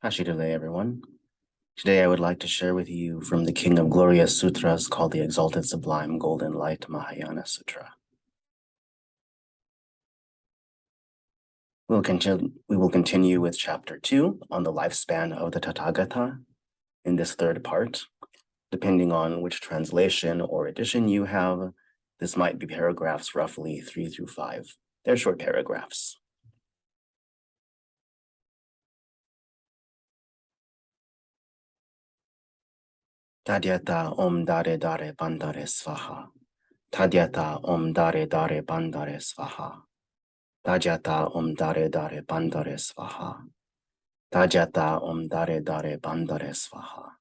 Hashidale, everyone. Today I would like to share with you from the King of Glorious Sutras called the Exalted Sublime Golden Light Mahayana Sutra. We will continue with Chapter 2 on the lifespan of the Tathagata in this third part. Depending on which translation or edition you have, this might be paragraphs roughly 3 through 5. They're short paragraphs. Tadyata Om Dare Dare Bandare Svaha. Tadyata Om Dare Dare Bandare Svaha. Tadyata Om Dare Dare Bandare Svaha. Tadyata Om Dare Dare Bandare Svaha.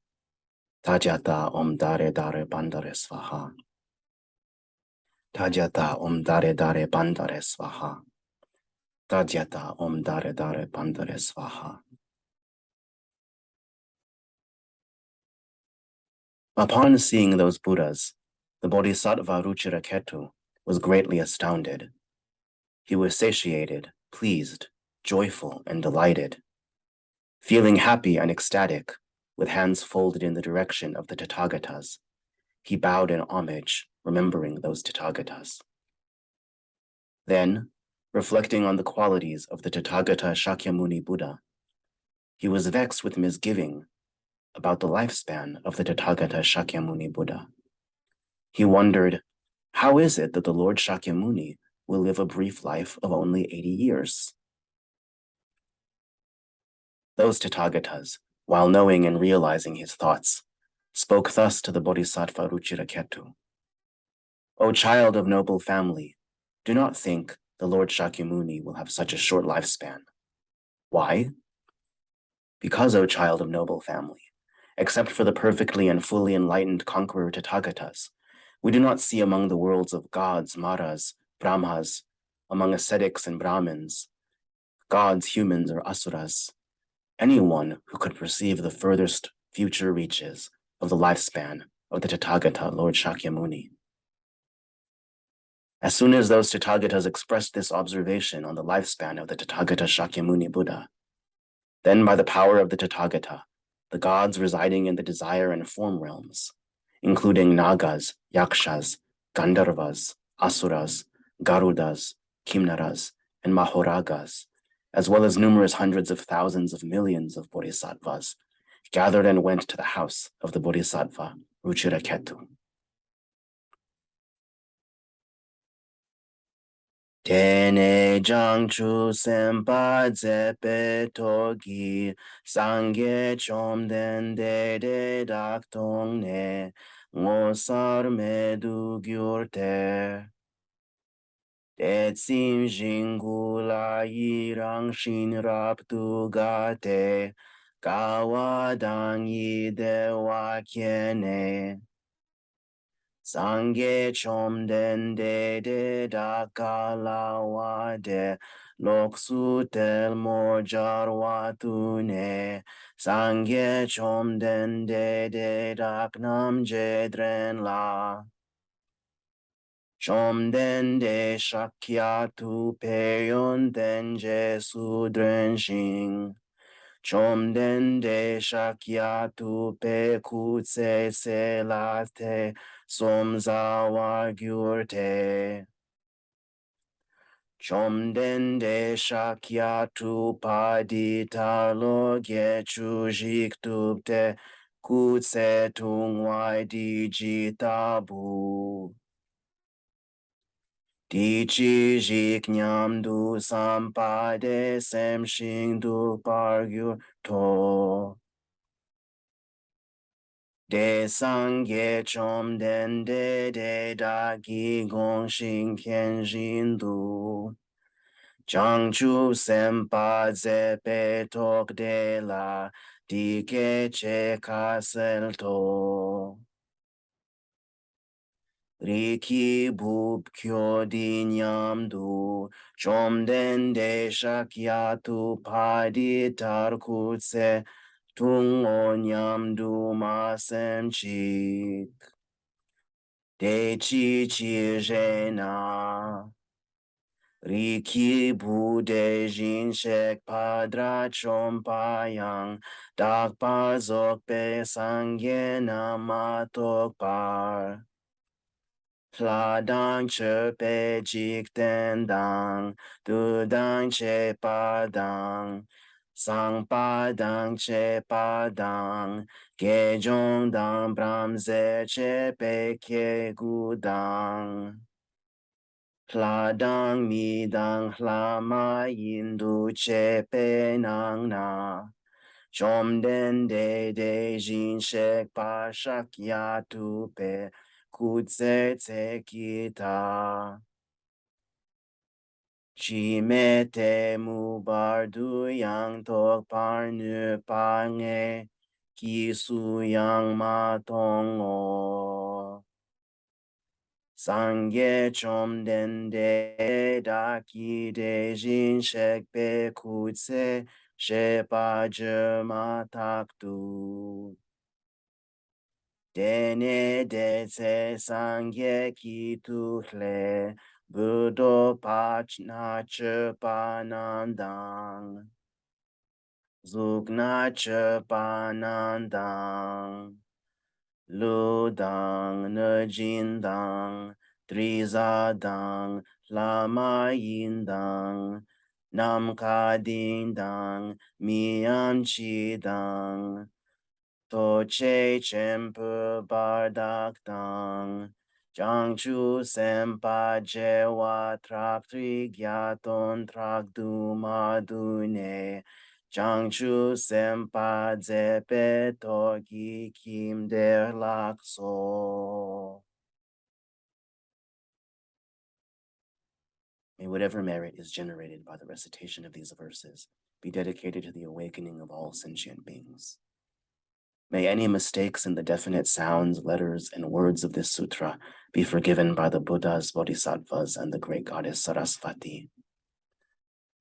Tadyata Om Dare Dare Bandare Svaha. Tadyata Om Dare Dare Bandare Svaha. Tadyata Om Dare Dare Bandare Svaha. Upon seeing those Buddhas, the Bodhisattva Ruciraketu was greatly astounded. He was satiated, pleased, joyful, and delighted. Feeling happy and ecstatic, with hands folded in the direction of the Tathagatas, he bowed in homage, remembering those Tathagatas. Then, reflecting on the qualities of the Tathagata Shakyamuni Buddha, he was vexed with misgiving about the lifespan of the Tathagata Shakyamuni Buddha. He wondered, how is it that the Lord Shakyamuni will live a brief life of only 80 years? Those Tathagatas, while knowing and realizing his thoughts, spoke thus to the Bodhisattva Ruciraketu. O child of noble family, do not think the Lord Shakyamuni will have such a short lifespan. Why? Because, O child of noble family, except for the perfectly and fully enlightened conqueror Tathagatas, we do not see among the worlds of gods, maras, brahmas, among ascetics and brahmins, gods, humans, or asuras, anyone who could perceive the furthest future reaches of the lifespan of the Tathagata, Lord Shakyamuni. As soon as those Tathagatas expressed this observation on the lifespan of the Tathagata Shakyamuni Buddha, then by the power of the Tathagata, the gods residing in the desire and form realms, including Nagas, Yakshas, Gandharvas, Asuras, Garudas, Kimnaras, and Mahoragas, as well as numerous hundreds of thousands of millions of Bodhisattvas, gathered and went to the house of the Bodhisattva Ruciraketu. Tene jangchu senpa zepe togi sangye chomden de dak tong ne ngosar medu gyurte. Tetsim jingula yirang shin raptu gate kawadang yi dewa kiene. Sangye chomden de dakalawa de loksu tel mojar watune. Sangye chomden de daknam jedren la. Chomden de shakyatu peyon denje sudren shing. Chomden de shakyatu pe kutse selate somzawa gyurte. Chomden de shakyatu padita logye chujiktupte kutse tungwai dijitabu. Dichi jiknyam du sampade semshing du pargyur to. De sangye chomden de da gi gong shing kenjin du. Changchu sempa zepe tok de la di che kasel to. Riki bub kyo di nyam du, chomden de shakyatu padi tarkutse, tung o nyam du masem chik. De chi chi jena. Riki Bude Jinshek Padra Chompayang Dakpa Zokpe Sangye Namatok Par Pladang Chepe Jikten Dang Dudang Che Padang Sang Padang Che Padang Gejong Dang Bramze Chepe Ke Gudang Pladang midang hlama yindu chepe nang na. Chom den de jin shek pa shakyatu pe kutse tse kita. Chi me te mu bardu yang tok par nu pa nge ki su yang ma tong o. Sangye chom den de daki de jin shek pe kutse she pa je ma tak tu. Dene de se sangye ki tu hle budo pach na che pa nandang. Zuk na che pa nandang. Ludang Nejindang Trizadang Lama Yindang Namkadindang Mian Chidang Toche Chempu Bardakdang Jangchu Sempa Jewa Trak Trigyaton Trak Dumadune Changchu Sempa Zepe Togi Kim Der Lakso. May whatever merit is generated by the recitation of these verses be dedicated to the awakening of all sentient beings. May any mistakes in the definite sounds, letters, and words of this sutra be forgiven by the Buddhas, Bodhisattvas, and the Great Goddess Sarasvati.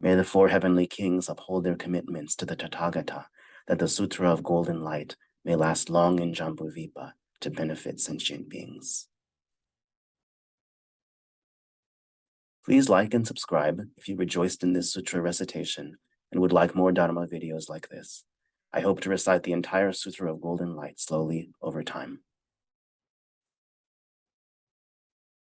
May the four heavenly kings uphold their commitments to the Tathagata, that the Sutra of Golden Light may last long in Jambudvipa to benefit sentient beings. Please like and subscribe if you rejoiced in this sutra recitation and would like more Dharma videos like this. I hope to recite the entire Sutra of Golden Light slowly over time.